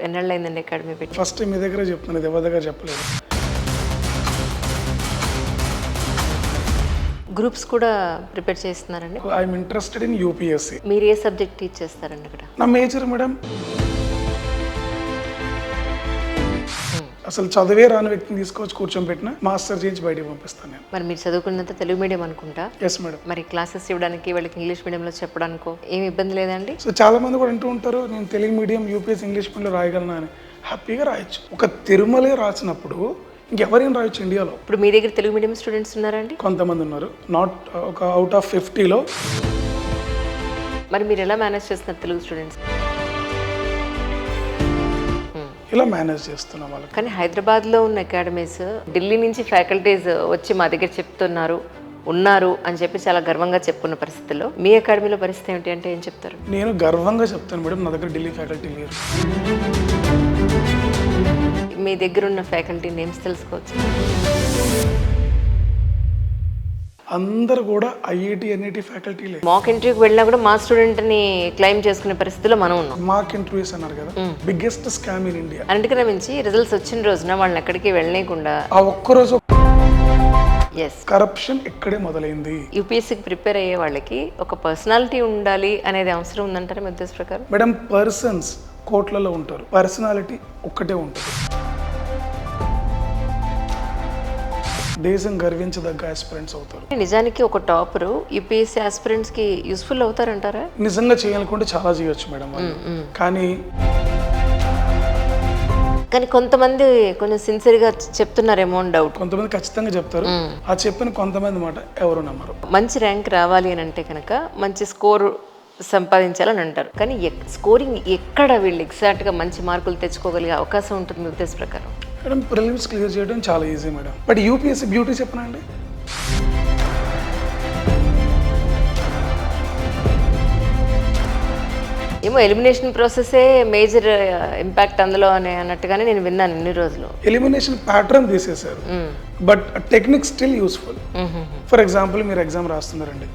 ఎన్నేళ్ళు అయిందండి అకాడమీ పెట్టి? ఫస్ట్ మీ దగ్గర చెప్తున్నాను, ఇది ఎవరి దగ్గర చెప్పలేదు. గ్రూప్స్ కూడా ప్రిపేర్ చేస్తున్నారండి? I'm interested in UPSC. మీరు ఏ సబ్జెక్ట్ టీచ్ చేస్తారండి ఇక్కడ? నా మేజర్ మేడం. అసలు చదివే రాని వ్యక్తిని తీసుకొచ్చి కూర్చోబెట్టిన మాస్టర్ చేయించి బయటకు పంపిస్తాను నేను. మరి మీరు చదువుకున్నంత తెలుగు మీడియం అనుకుంటా? Yes madam. మరి క్లాసెస్ ఇవ్వడానికి వాళ్ళకి ఇంగ్లీష్ మీడియంలో చెప్పడానికో ఏమి ఇబ్బంది లేదండి? సో చాలా మంది కూడా అంటూ ఉంటారు నేను తెలుగు మీడియం యూపీఎస్సీ ఇంగ్లీష్ మీడియంలో రాయగలనా అని. హ్యాపీగా రాయొచ్చు. ఒక తిరుమలే రాసినప్పుడు ఇంకెవరైనా రాయొచ్చు ఇండియాలో. ఇప్పుడు మీ దగ్గర తెలుగు మీడియం స్టూడెంట్స్ ఉన్నారండి? కొంతమంది ఉన్నారు, నాట్ ఒక అవుట్ ఆఫ్ 50లో. మరి మీరు ఎలా మేనేజ్ చేస్తున్నారు తెలుగు స్టూడెంట్స్? ఇలా మేనేజ్ చేస్తున్నాం వాళ్ళకి. కానీ హైదరాబాద్లో ఉన్న అకాడమీస్ ఢిల్లీ నుంచి ఫ్యాకల్టీస్ వచ్చి మా దగ్గర చెప్తున్నారు ఉన్నారు అని చెప్పి చాలా గర్వంగా చెప్పుకున్న పరిస్థితుల్లో మీ అకాడమీలో పరిస్థితి ఏమిటి అంటే ఏం చెప్తారు? నేను గర్వంగా చెప్తాను మేడం, నా దగ్గర ఢిల్లీ ఫ్యాకల్టీ లేరు. మీ దగ్గర ఉన్న ఫ్యాకల్టీ నేమ్స్ తెలుసుకోవచ్చు? అందరు కూడా ఐఐటి ఎన్ఐటి ఫ్యాకల్టీ లేదు. మాక్ ఇంటర్వ్యూకి వెళ్ళినా కూడా మా స్టూడెంట్ని క్లెయిమ్ చేసుకునే పరిస్థితిలో మనం ఉన్నాం. మాక్ ఇంటర్వ్యూస్ అన్నారు కదా, బిగ్గెస్ట్ స్కామ్ ఇన్ ఇండియా. అన్నిటికన్నా మించి రిజల్ట్స్ వచ్చిన రోజున వాళ్ళని ఎక్కడికి వెళ్ళలేకుండా ఆ ఒక్కరోజు ఎస్ కరప్షన్ ఇక్కడే మొదలైంది. యూపీఎస్సీకి ప్రిపేర్ అయ్యే వాళ్ళకి ఒక పర్సనాలిటీ ఉండాలి అనేది అవసరం ఉందంటారా మీ ఉద్దేశ ప్రకారం? మేడం, పర్సన్స్ కోట్లలో ఉంటారు, పర్సనాలిటీ ఒక్కటే ఉంటుంది. దేశం గర్వించదగ్గ ఆస్పిరెంట్స్ అవుతారు. నిజానికి ఒక టాపరు యూపీఎస్సీ ఆస్పిరెంట్స్ కి యూస్ఫుల్ అవుతారంటారా? నిజంగా చేయాలనుకుంటే చాలా చేయొచ్చు మేడం వాళ్ళు. కానీ కొంతమంది కొంచెం సిన్సియర్గా చెప్తున్నారేమో అని డౌట్. కొంతమంది ఖచ్చితంగా చెప్తారు, ఆ చెప్పిన కొంతమంది మాట ఎవరు నమ్మరు. మంచి ర్యాంక్ రావాలి అని అంటే కనుక మంచి స్కోర్ సంపాదించాలని అంటారు. కానీ స్కోరింగ్ ఎక్కడ వీళ్ళు ఎగ్జాక్ట్గా మంచి మార్కులు తెచ్చుకోగలిగే అవకాశం ఉంటుంది మీ ఉద్దేశ ప్రకారం? మేడం, ప్రిలిమ్స్ క్లియర్ చేయడం చాలా easy madam. But UPSC beauty చెప్పనండి, ఏమో ఎలిమినేషన్ ప్రాసెసే మేజర్ ఇంపాక్ట్ అందులో అని అన్నట్టుగానే నేను విన్నాను ఇన్ని రోజులు. ఎలిమినేషన్ ప్యాటర్న్ తీసేశారు, but technique still useful. For example మీరు ఎగ్జామ్ రాస్తున్నారండి,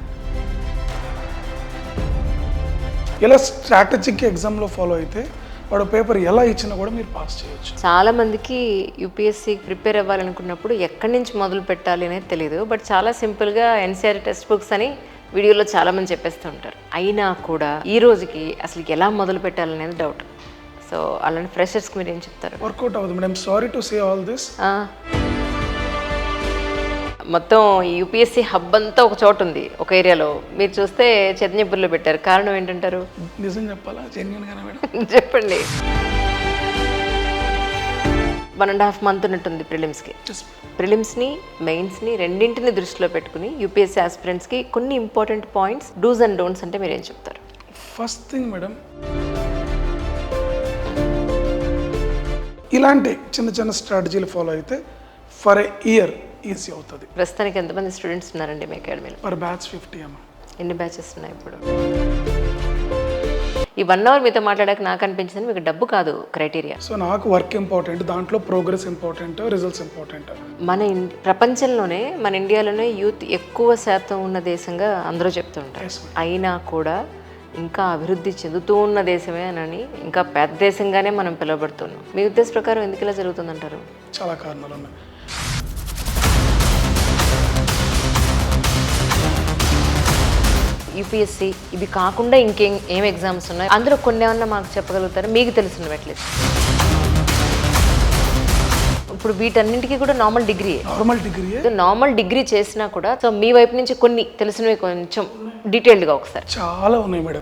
ఇలా స్ట్రాటజిక్ ఎగ్జామ్లో ఫాలో అయితే వాడు పేపర్ ఎలా ఇచ్చినా కూడా మీరు పాస్ చేయొచ్చు. చాలా మందికి యూపీఎస్సీ ప్రిపేర్ అవ్వాలనుకున్నప్పుడు ఎక్కడి నుంచి మొదలు పెట్టాలి అనేది తెలియదు. బట్ చాలా సింపుల్గా ఎన్సీఆర్ టెక్స్ట్ బుక్స్ అని వీడియోలో చాలా మంది చెప్పేస్తూ ఉంటారు. అయినా కూడా ఈ రోజుకి అసలు ఎలా మొదలు పెట్టాలనేది డౌట్. సో అలాంటి ఫ్రెషర్స్కి మీరు ఏం చెప్తారు? వర్కౌట్ అవ్వదు madam, sorry to say all this. మొత్తం యూపీఎస్సీ హబ్ అంతా ఒక చోట ఉంది, ఒక ఏరియాలో. మీరు చూస్తే చైతన్యపూర్లో పెట్టారు. కారణం ఏంటంటారు? నిజం చెప్పాలా, జెన్యూన్ గానే మేడం? చెప్పండి. 1.5 month ఉన్నట్టుంది ప్రిలిమ్స్కి. ప్రిలిమ్స్ని మెయిన్స్ని రెండింటిని దృష్టిలో పెట్టుకుని యూపీఎస్సీ ఆస్పిరెంట్స్కి కొన్ని important points, dos and don'ts అంటే మీరు ఏం చెప్తారు? ఫస్ట్ థింగ్ మేడం, ఇలాంటి చిన్న చిన్న స్ట్రాటజీలు ఫాలో అయితే ఫర్ ఎ ఇయర్ ఈజీ అవుతుంది. ప్రస్తుతానికి ఎంతమంది స్టూడెంట్స్ ఉన్నారండి మీ అకాడమీలో? పర్ బ్యాచ్ 50 అమ్మ. ఎన్ని బ్యాచెస్ ఉన్నాయి ఇప్పుడు? ఈ 1 hour మీతో మాట్లాడాక నాకు అనిపించింది మీకు డబ్బు కాదు క్రైటీరియా. సో నాకు వర్క్ ఇంపార్టెంట్, దాంట్లో ప్రోగ్రెస్ ఇంపార్టెంట్, రిజల్ట్స్ ఇంపార్టెంట్. మన ప్రపంచంలోనే మన ఇండియాలోనే యూత్ ఎక్కువ శాతం ఉన్న దేశంగా అందరూ చెప్తూ ఉంటారు. అయినా కూడా ఇంకా అభివృద్ధి చెందుతూ ఉన్న దేశమే అని, ఇంకా పెద్ద దేశంగానే మనం పిలువబడుతున్నాం. మీ ఉద్దేశ ప్రకారం ఎందుకు ఇలా జరుగుతుందంటారు? చాలా కారణాలు ఉన్నాయి. యూపీఎస్సీ ఇవి కాకుండా ఏం ఎగ్జామ్స్ ఉన్నాయి, అందులో కొన్ని ఏమన్నా మాకు చెప్పగలుగుతారు మీకు తెలిసినవి? అట్లీస్ట్ ఇప్పుడు వీటన్నింటికి కూడా నార్మల్ డిగ్రీ చేసినా కూడా సో మీ వైపు నుంచి కొన్ని తెలిసినవి కొంచెం డీటెయిల్డ్గా ఒకసారి. చాలా ఉన్నాయి మేడం.